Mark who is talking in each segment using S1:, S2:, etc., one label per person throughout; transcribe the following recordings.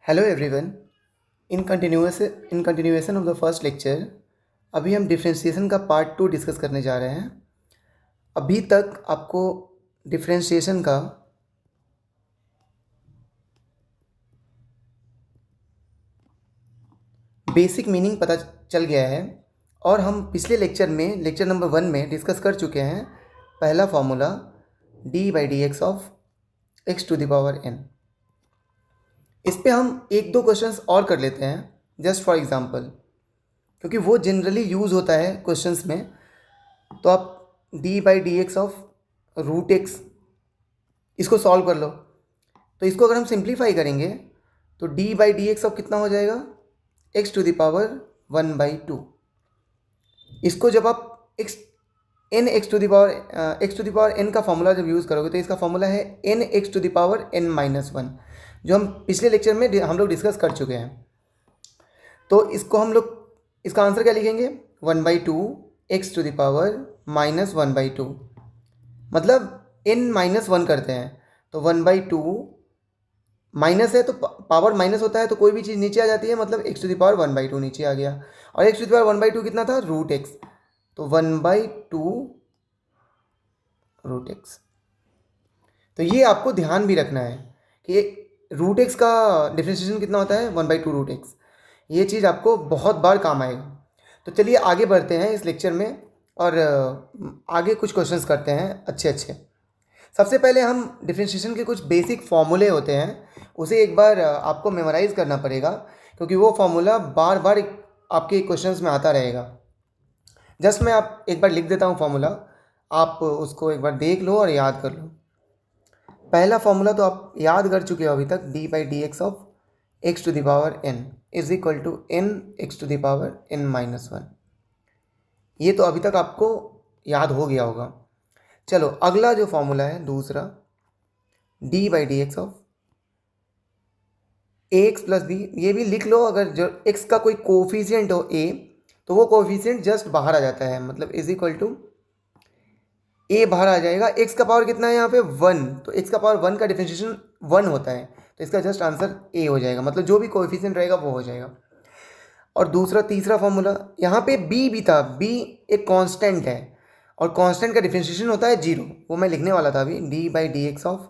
S1: Hello everyone. In continuation of the first lecture अभी हम differentiation का पार्ट 2 डिस्कस करने जा रहे हैं। अभी तक आपको डिफरेंशिएशन का बेसिक मीनिंग पता चल गया है और हम पिछले लेक्चर में लेक्चर नंबर 1 में डिस्कस कर चुके हैं पहला formula d by d x of x to the power n. इस पे हम एक दो क्वेश्चंस और कर लेते हैं जस्ट फॉर एग्जांपल, क्योंकि वो जनरली यूज़ होता है क्वेश्चंस में। तो आप d by d x of root x इसको सॉल्व कर लो। तो इसको अगर हम सिंप्लीफाई करेंगे तो d by d x of कितना हो जाएगा, एक्स टू द पावर 1/2। इसको जब आप x to the power n का फॉर्मूला जब यूज़ करोगे तो इसका फॉर्मूला है n x to the power n minus one, जो हम पिछले लेक्चर में हम लोग डिस्कस कर चुके हैं। तो इसको हम लोग इसका आंसर क्या लिखेंगे, 1/2 x to the power minus 1/2। मतलब n माइनस वन करते हैं तो 1/2 माइनस है तो पावर माइनस होता है तो कोई भी चीज़ नीचे आ जाती है, मतलब एक्स टू द पावर 1/2 नीचे आ गया। और एक्स टू द पावर 1/2 कितना था, रूट एक्स। तो 1/2 रूट एक्स। तो ये आपको ध्यान भी रखना है कि रूट एक्स का डिफरेंशिएशन कितना होता है, 1/2 रूट एक्स। ये चीज़ आपको बहुत बार काम आएगा। तो चलिए आगे बढ़ते हैं इस लेक्चर में और आगे कुछ क्वेश्चंस करते हैं अच्छे अच्छे। सबसे पहले हम डिफरेंशिएशन के कुछ बेसिक फॉर्मूले होते हैं उसे एक बार आपको मेमोराइज़ करना पड़ेगा, क्योंकि वो फॉर्मूला बार बार आपके क्वेश्चंस में आता रहेगा। जस्ट मैं आप एक बार लिख देता हूँ फॉर्मूला, आप उसको एक बार देख लो और याद कर लो। पहला फॉर्मूला तो आप याद कर चुके हो अभी तक, d by d x of x to the power n is equal to n x to the power n minus one. ये तो अभी तक आपको याद हो गया होगा। चलो अगला जो फॉर्मूला है दूसरा, d by d x of a x plus b. ये भी लिख लो, अगर जो एक्स का कोई कोफिशिएंट हो ए तो वो कोफिशिएंट जस्ट बाहर आ जाता है, मतलब इज इक्वल टू ए बाहर आ जाएगा। एक्स का पावर कितना है यहाँ पे, 1, तो एक्स का पावर 1 का डिफरेंशिएशन 1 होता है, तो इसका जस्ट आंसर ए हो जाएगा, मतलब जो भी कोएफिशिएंट रहेगा वो हो जाएगा। और दूसरा तीसरा फॉर्मूला यहाँ पे बी भी था, बी एक कांस्टेंट है और कांस्टेंट का डिफरेंशिएशन होता है 0, वो मैं लिखने वाला था अभी। D by d x of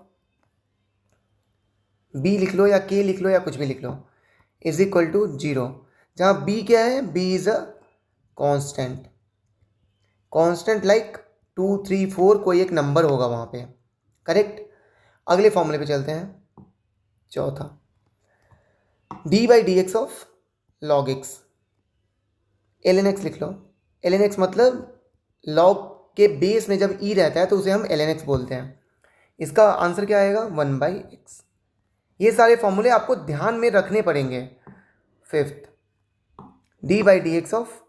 S1: b लिख लो या के लिख लो या कुछ भी लिख लो, इज इक्वल टू 0, जहाँ बी क्या है, b is a constant. Constant like 2 3 4 कोई एक नंबर होगा वहाँ पे, करेक्ट। अगले फॉर्मूले पे चलते हैं, चौथा d by d x of log x. L n x लिख लो। एल एन एक्स मतलब लॉग के बेस में जब ई रहता है तो उसे हम एल एन एक्स बोलते हैं। इसका आंसर क्या आएगा, 1/x। ये सारे फॉर्मूले आपको ध्यान में रखने पड़ेंगे। Fifth, d by d x of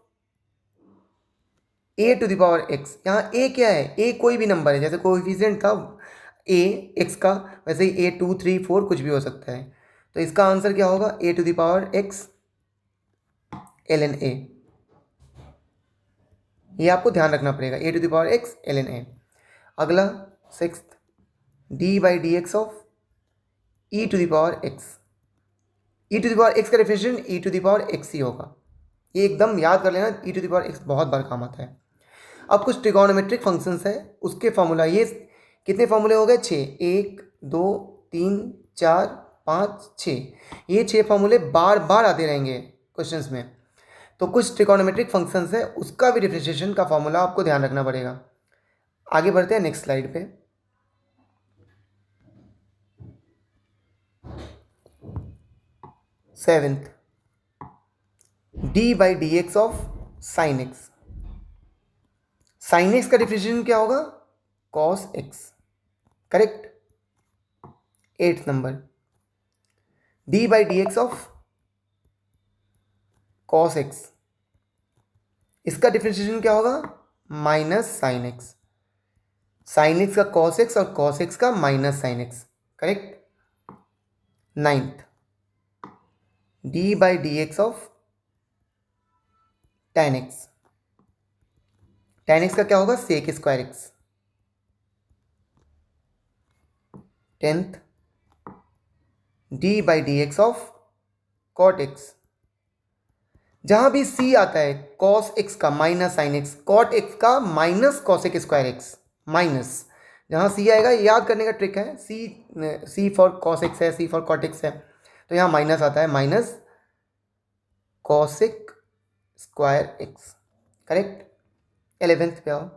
S1: a to the power x. यहाँ ए क्या है, ए कोई भी नंबर है, जैसे कोएफिशिएंट था ए एक्स का, वैसे ही ए 2 3 4 कुछ भी हो सकता है। तो इसका आंसर क्या होगा, a to the power x l n a. ये आपको ध्यान रखना पड़ेगा, a to the power x l n a. अगला sixth, d by d x of e to the power x. E to the power x का differentiation e to the power x ही होगा, ये एकदम याद कर लेना। E to the power x बहुत बार काम आता है। अब कुछ ट्रिगोनोमेट्रिक फंक्शंस है उसके फॉर्मूला, ये कितने फॉर्मूले हो गए, 6, 1 2 3 4 5 6। ये 6 फॉर्मूले बार बार आते रहेंगे क्वेश्चंस में। तो कुछ ट्रिगोनोमेट्रिक फंक्शंस है उसका भी डिफरेंशिएशन का फॉर्मूला आपको ध्यान रखना पड़ेगा। आगे बढ़ते हैं नेक्स्ट स्लाइड पे। Seventh, D by d x of sine x. Sign x का डिफरेंशिएशन क्या होगा, cos x, correct. Eighth number, D by d x of cos x. इसका डिफरेंशिएशन क्या होगा, minus sine x. Sign x का cos x और cos x का minus sine x, correct. Ninth, D by d x of ten x. Ten x का क्या होगा, सेक square x. Tenth, D by d x of cot x, जहां भी C आता है कॉस एक्स का minus sine x, cot x का minus cosec square x, minus जहां सी आएगा, याद करने का ट्रिक है, सी फॉर कॉस एक्स है, सी फॉर कॉट एक्स है, तो यहाँ माइनस आता है, minus cosec square x, correct. 11th पे आओ,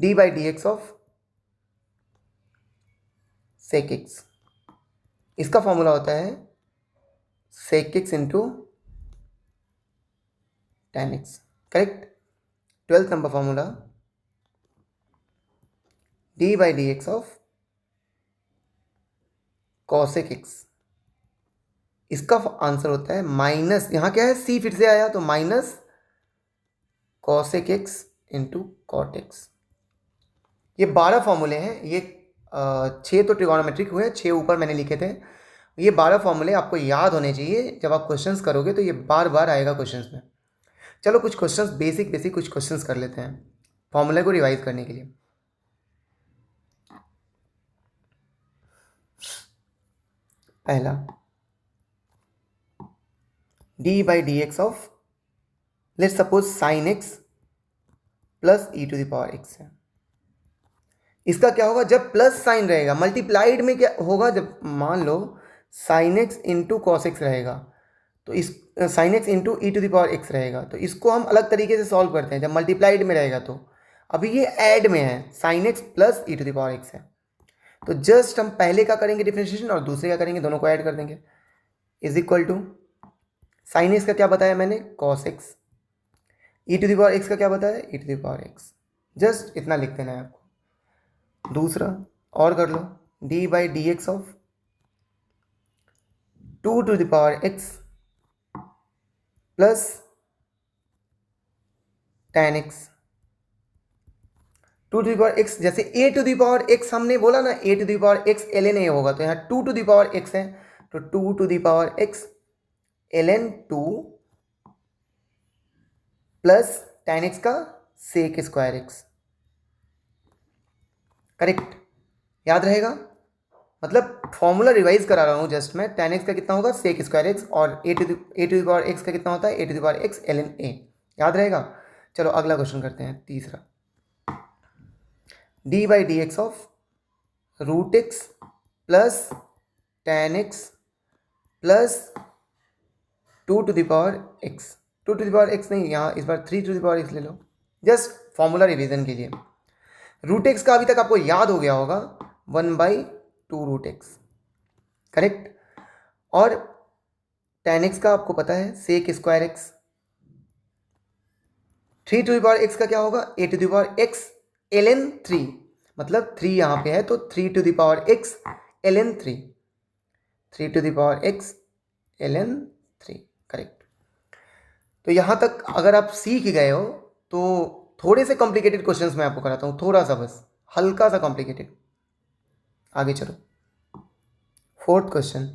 S1: d by d x of sec x, इसका फॉर्मूला होता है sec x into tan x, correct. 12th number formula, d by d x of cosec x, इसका answer होता है minus, यहाँ क्या है सी फिर से आया तो minus cosec x into cot x. ये 12 फॉर्मूले हैं, ये 6 तो ट्रिगोनोमेट्रिक हुए, 6 ऊपर मैंने लिखे थे। ये 12 फॉर्मूले आपको याद होने चाहिए, जब आप क्वेश्चंस करोगे तो ये बार बार आएगा क्वेश्चंस में। चलो कुछ क्वेश्चंस बेसिक कुछ क्वेश्चंस कर लेते हैं फॉर्मूले को रिवाइज करने के लिए। पहला, d by d x of, let's suppose sine x plus e to the power x है। इसका क्या होगा जब प्लस साइन रहेगा, मल्टीप्लाइड में क्या होगा, जब मान लो sine x into cos x रहेगा, तो इस sine x into e to the power x रहेगा, तो इसको हम अलग तरीके से सॉल्व करते हैं जब मल्टीप्लाइड में रहेगा। तो अभी ये ऐड में है, sine x plus e to the power x है, तो जस्ट हम पहले का करेंगे डिफरेंशिएशन और दूसरे का करेंगे, दोनों को ऐड कर देंगे, is equal to sine x का क्या बताया मैंने, cos x, e to the power x का क्या बताया, e to the power x, just इतना लिख देना है आपको। दूसरा और कर लो, d by d x of 2 to the power x plus ten x, 2 to the power x, जैसे a to the power x हमने बोला ना, a to the power x l n ए होगा, तो यहाँ 2 टू द पावर एक्स है, तो 2 to the power x l n 2 plus ten x का सेक स्क्वायर एक्स, करेक्ट। याद रहेगा, मतलब फॉर्मूला रिवाइज करा रहा हूँ जस्ट मैं, टेन एक्स का कितना होगा सेक स्क्वायर एक्स, और a to the power x का कितना होता है, a to the power x l n a, याद रहेगा। चलो अगला क्वेश्चन करते हैं, तीसरा, d by d x of root x plus ten x plus 2 to the power x, 2 to the power x नहीं, यहाँ इस बार 3 टू द पावर एक्स ले लो, जस्ट फॉर्मूला रिवीजन के लिए। रूट एक्स का अभी तक आपको याद हो गया होगा, 1/2 रूट एक्स, करेक्ट। और टेन एक्स का आपको पता है sec square x, 3 to the power x का क्या होगा, a to the power x l n 3, मतलब 3 यहाँ पे है तो 3 to the power x l n 3, 3 to the power x l n 3, correct. तो यहाँ तक अगर आप सीख गए हो तो थोड़े से कॉम्प्लिकेटेड क्वेश्चंस मैं आपको कराता हूँ, थोड़ा सा बस, हल्का सा कॉम्प्लिकेटेड। आगे चलो, 4th question,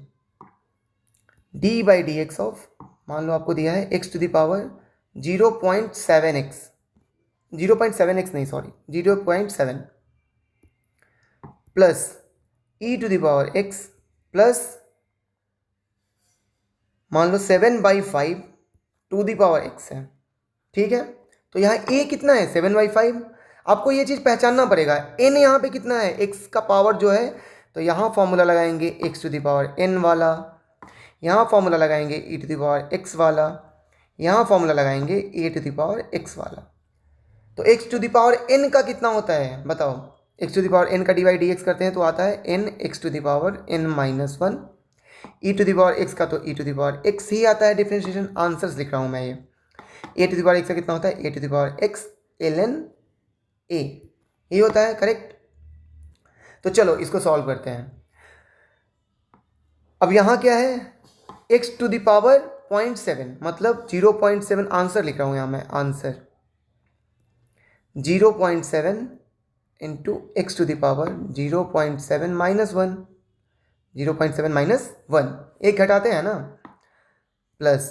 S1: D by d x of, मान लो आपको दिया है x to the power 0.7x, 0.7x नहीं sorry 0.7 plus e to the power x plus मान लो 7/5 टू द पावर एक्स है, ठीक है। तो यहाँ a कितना है 7/5, आपको ये चीज़ पहचानना पड़ेगा, n यहाँ पे कितना है, x का पावर जो है, तो यहाँ फॉर्मूला लगाएंगे x to the power n वाला, यहाँ फॉर्मूला लगाएंगे e to the power x वाला, यहाँ फॉर्मूला लगाएंगे a to the power x वाला। तो x to the power n का कितना होता है बताओ, x to the power n का डिवाइड dx करते हैं तो आता है n x to the power n-1, e to the power x का तो e to the power x ही आता है, डिफरेंशिएशन आंसर्स लिख रहा हूँ मैं, ये a to the power x का कितना होता है, a to the power x ln a, ये होता है, करेक्ट। तो चलो इसको सॉल्व करते हैं। अब यहाँ क्या है, x टू द पावर 0.7 मतलब 0.7, आंसर लिख रहा हूँ यहाँ मैं, answer 0.7 into x to the power 0.7 minus 1, 0.7 minus 1, एक घटाते हैं ना, plus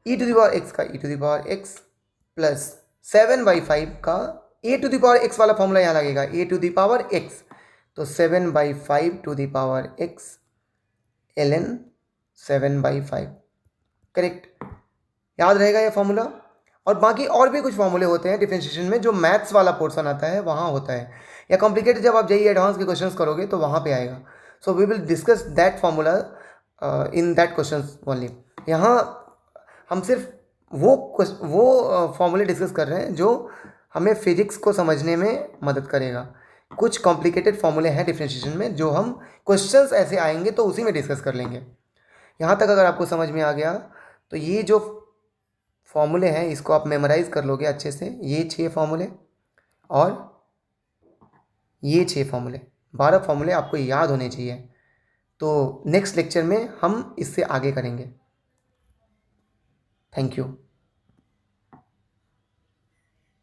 S1: e to the power x का e to the power x plus 7/5 का a to the power x वाला फॉर्मूला यहाँ लगेगा, a to the power x, तो 7/5 to the power x ln 7/5। Correct, याद रहेगा ये फॉर्मूला। और बाकी और भी कुछ फॉर्मूले होते हैं डिफरेंशिएशन में जो मैथ्स वाला पोर्शन आता है वहाँ होता है, या कॉम्प्लिकेटेड जब आप जेईई एडवांस के क्वेश्चंस करोगे तो वहाँ पे आएगा। So we will discuss that formula in that questions only. यहाँ हम सिर्फ वो फॉर्मूले डिस्कस कर रहे हैं जो हमें फिजिक्स को समझने में मदद करेगा। कुछ कॉम्प्लिकेटेड फॉर्मूले हैं डिफरेंशिएशन में जो हम क्वेश्चंस ऐसे आएंगे तो उसी में डिस्कस कर लेंगे। यहाँ तक अगर आपको समझ में आ गया तो ये जो फॉर्मूले हैं इसको आप मेमोराइज़ कर लोगे अच्छे से। ये 6 फॉर्मूले और ये 6 फॉर्मूले, 12 फॉर्मूले आपको याद होने चाहिए। तो नेक्स्ट लेक्चर में हम इससे आगे करेंगे। Thank you.